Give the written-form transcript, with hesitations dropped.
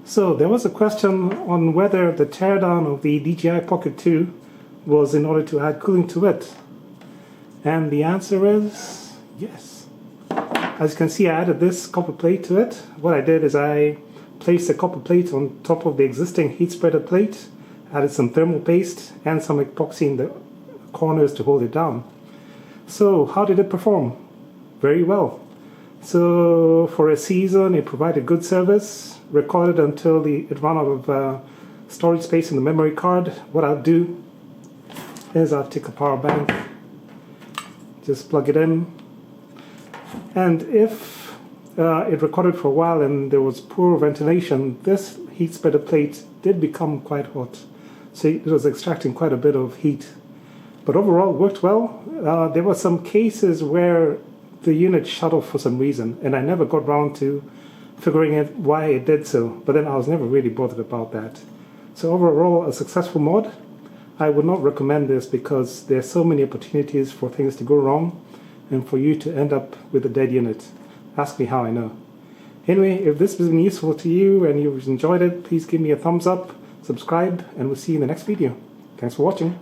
So there was a question on whether the teardown of the DJI Pocket 2 was in order to add cooling to it. And the answer is yes. As you can see, I added this copper plate to it. What I did is I placed the copper plate on top of the existing heat spreader plate, added some thermal paste and some epoxy in the corners to hold it down. So how did it perform? Very well. So for a season it provided good service, recorded until it ran out of storage space in the memory card. What I'll do is I'll take a power bank, just plug it in, and if it recorded for a while and there was poor ventilation, this heat spreader plate did become quite hot. So it was extracting quite a bit of heat. But overall it worked well. There were some cases where the unit shut off for some reason, and I never got round to figuring out why it did so, but then I was never really bothered about that. So overall, a successful mod. I would not recommend this because there's so many opportunities for things to go wrong and for you to end up with a dead unit. Ask me how I know. Anyway, if this has been useful to you and you've enjoyed it, please give me a thumbs up, subscribe, and we'll see you in the next video. Thanks for watching.